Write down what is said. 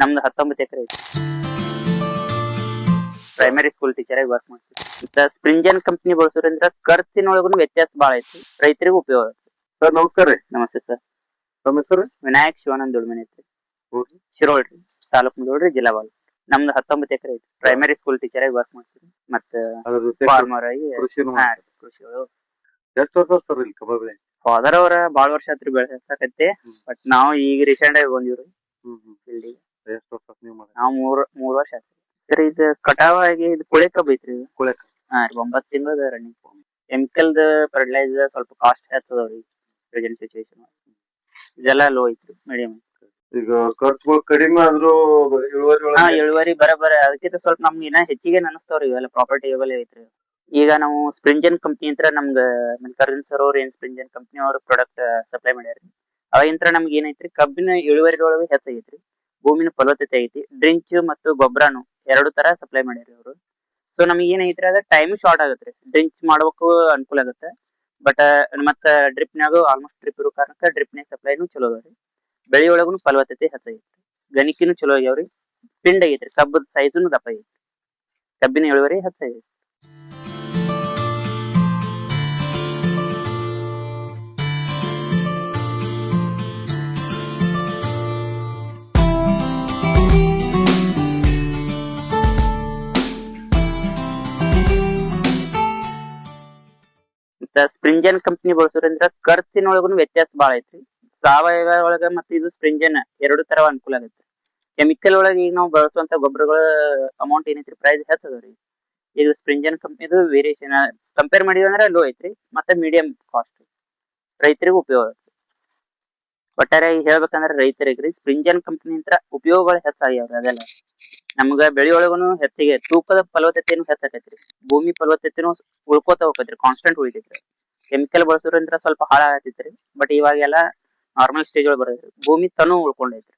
ನಮ್ದು 19 ಎಕರೆ ಐತಿ. Primary school teacher ಆಗಿ ವರ್ಕ್ ಮಾಡ್ತೀವಿ. ಮತ್ತ ಸ್ಪ್ರಿಂಜನ್ ಕಂಪನಿ ಬಳಸೋದ್ರಿಂದ ಖರ್ಚಿನೊಳಗೂ ವ್ಯತ್ಯಾಸ ಬಾಳ ಐತಿ, ರೈತರಿಗೂ ಉಪಯೋಗ ಐತಿ. ಸರ್ ನಮಸ್ಕಾರ ರೀ. ನಮಸ್ತೆ ಸರ್. ನಮ್ಮ ಹೆಸರು ವಿನಾಯಕ್ ಶಿವಾನಂದ್ ದುಡ್ಮನೆ ಐತ್ರಿ, ಶಿರೋಳ್ರಿ, ತಾಲೂಕ್ ಮುಧೋಳ್ರಿ, ಜಿಲ್ಲಾ ಬಾಲ್. ನಮ್ದು 19 ಎಕರೆ ಐತಿ. ಪ್ರೈಮರಿ ಸ್ಕೂಲ್ ಟೀಚರ್ ಆಗಿ ವರ್ಕ್ ಮಾಡ್ತೀವಿ. ಮತ್ತ ಫಾರ್ಮರ್ ಆಗಿ ಕೃಷಿ ಎಷ್ಟು ವರ್ಷ ಸರ್ ಇಲ್ಲಿ ಕಬ್ಬ ಬೆಳೆ? ಫಾದರ್ ಅವರ ಬಾಳ ವರ್ಷ ಆತ್ರಿ ಬೆಳೆಸಕತ್ತೆ. ಬಟ್ ನಾವು ಈಗ ರೀಸೆಂಟ್ ಆಗಿ ಬಂದಿವ್ರಿ ಫೀಲ್ಡಿಗೆ. ಎಷ್ಟು ವರ್ಷ ನೀವು ಮಾಡಿ? ನಾವು ಮೂರ್ ವರ್ಷ ಆತ್ರಿ ಸರ್. ಇದು ಕಟಾವ್ ಆಗಿ ಇದು ಕುಳೆ ಕಬ್ಬ ಐತ್ರಿ. ಇದು ಕುಳೆ ಹಾ ರೀ, 9 ತಿಂಗಳದ ರನ್ನಿಂಗ್. ಕೆಮಿಕಲ್ ಫರ್ಟಿಲೈಸರ್ ಸ್ವಲ್ಪ ಕಾಸ್ಟ್ ಹೆಚ್ಚದವ್ರಿ ಪ್ರೆಸೆಂಟ್ ಸಿಚುವೇಶನ್. ಇದೆಲ್ಲ ಲೋ ಐತ್ರಿ, ಮೀಡಿಯಂ. ಈಗ ಖರ್ಚುಗಳು ಕಡಿಮೆ ಆದ್ರೂ ಇಳುವರಿ ಬರಬರ ಅದಕ್ಕಿಂತ ಸ್ವಲ್ಪ ನಮ್ಗೆ ಇನ್ನ ಹೆಚ್ಚಿಗೆ ಅನಸ್ತಾವ್ರಿ. ಇವೆಲ್ಲ ಪ್ರಾಪರ್ಟಿ ಇವೆಲ್ಲ ಐತ್ರಿ. ಈಗ ನಾವು ಸ್ಪ್ರಿಂಜನ್ ಕಂಪ್ನಿ ಅಂತ ನಮ್ಗ ಮಲ್ಲಿಕಾರ್ಜುನ್ ಸರ್ ಅವ್ರ ಏನ್ ಸ್ಪ್ರಿಂಜನ್ ಕಂಪ್ನಿ ಅವ್ರ ಪ್ರಾಡಕ್ಟ್ ಸಪ್ಲೈ ಮಾಡ್ಯಾರ್ರಿ. ಅವಾಗಿಂತ್ರ ನಮ್ಗೆ ಏನೈತ್ರಿ, ಕಬ್ಬಿನ ಇಳುವರಿದೊಳಗೆ ಹೆಚ್ಚಾಗೈತ್ರಿ, ಭೂಮಿನ ಫಲವತ್ತತೆ ಐತಿ, ಡ್ರಿಂಚ್ ಮತ್ತು ಗೊಬ್ಬರನು 2 ತರ ಸಪ್ಲೈ ಮಾಡ್ಯಾರಿ ಅವರು. ಸೊ ನಮ್ಗೆ ಏನೈತ್ರಿ, ಅದ ಟೈಮ್ ಶಾರ್ಟ್ ಆಗತ್ರಿ. ಡ್ರಿಂಚ್ ಮಾಡೋಕು ಅನುಕೂಲ ಆಗತ್ತೆ. ಬಟ್ ಮತ್ತ ಡ್ರಿಪ್ನಾಗ ಆಲ್ಮೋಸ್ಟ್ ಡ್ರಿಪ್ ಇರೋ ಕಾರಣಕ್ಕ ಡ್ರಿಪ್ನಾಗ ಸಪ್ಲೈನು ಚಲೋ ಅದಾವ್ರಿ. ಬೆಳಿ ಒಳಗುನು ಫಲವತ್ತತೆ ಹೆಚ್ಚಾಗೈತ್ರಿ, ಗಣಿಕಿನೂ ಚಲೋ ಆಗ್ಯಾವ್ರಿ, ಪಿಂಡ್ ಆಗೈತ್ರಿ, ಕಬ್ಬದ ಸೈಜುನು ದಪ್ಪ ಆಗೈತ್ರಿ, ಕಬ್ಬಿನ ಇಳುವರಿ ಹೆಚ್ಚಾಗೈತಿ. ಸ್ಪ್ರಿಂಜನ್ ಕಂಪನಿ ಬಳಸೋದ್ರಿಂದ ಖರ್ಚಿನೊಳಗುನು ವ್ಯತ್ಯಾಸ ಬಾಳ ಐತ್ರಿ. ಸಾವಯವ ಒಳಗ ಮತ್ತೆ ಇದು ಸ್ಪ್ರಿಂಜನ್ 2 ತರ ಅನುಕೂಲ ಆಗತ್ತೆ. ಕೆಮಿಕಲ್ ಒಳಗ ಈಗ ನಾವು ಬಳಸುವಂತ ಗೊಬ್ಬರಗಳ ಅಮೌಂಟ್ ಏನೈತ್ರಿ, ಪ್ರೈಸ್ ಹೆಚ್ಚದವ್ರಿ. ಇದು ಸ್ಪ್ರಿಂಜನ್ ಕಂಪನಿದು ವೇರಿಯೇಷನ್ ಕಂಪೇರ್ ಮಾಡಿದ್ವಿ ಅಂದ್ರೆ ಲೋ ಐತ್ರಿ, ಮತ್ತೆ ಮೀಡಿಯಂ ಕಾಸ್ಟ್, ರೈತರಿಗೂ ಉಪಯೋಗ ಐತ್ರಿ. ಒಟ್ಟಾರೆಯಾಗಿ ಹೇಳ್ಬೇಕಂದ್ರೆ ರೈತರಿಗೆ ಸ್ಪ್ರಿಂಜನ್ ಕಂಪನಿ ಅಂತ ಉಪಯೋಗಗಳು ಹೆಚ್ಚಾಗ್ಯಾವ್ರಿ. ಅದೆಲ್ಲ ನಮ್ಗ ಬೆಳಿ ಒಳಗುನು ಹೆಚ್ಚಿಗೆ ತೂಕದ ಫಲವತ್ತತೆನು ಹೆಚ್ಚಾಕೈತ್ರಿ, ಭೂಮಿ ಫಲವತ್ತತೆನು ಉಳ್ಕೋತ ಹೋಗತ್ರಿ, ಕಾನ್ಸ್ಟೆಂಟ್ ಉಳಿತೈತ್ರಿ. ಕೆಮಿಕಲ್ ಬಳಸೋದ್ರಿಂದ ಸ್ವಲ್ಪ ಹಾಳಾಗತೈತ್ರಿ. ಬಟ್ ಇವಾಗೆಲ್ಲ ನಾರ್ಮಲ್ ಸ್ಟೇಜ್ ಒಳಗೆ ಬರೋದ್ರಿ, ಭೂಮಿ ತನು ಉಳ್ಕೊಂಡೈತ್ರಿ.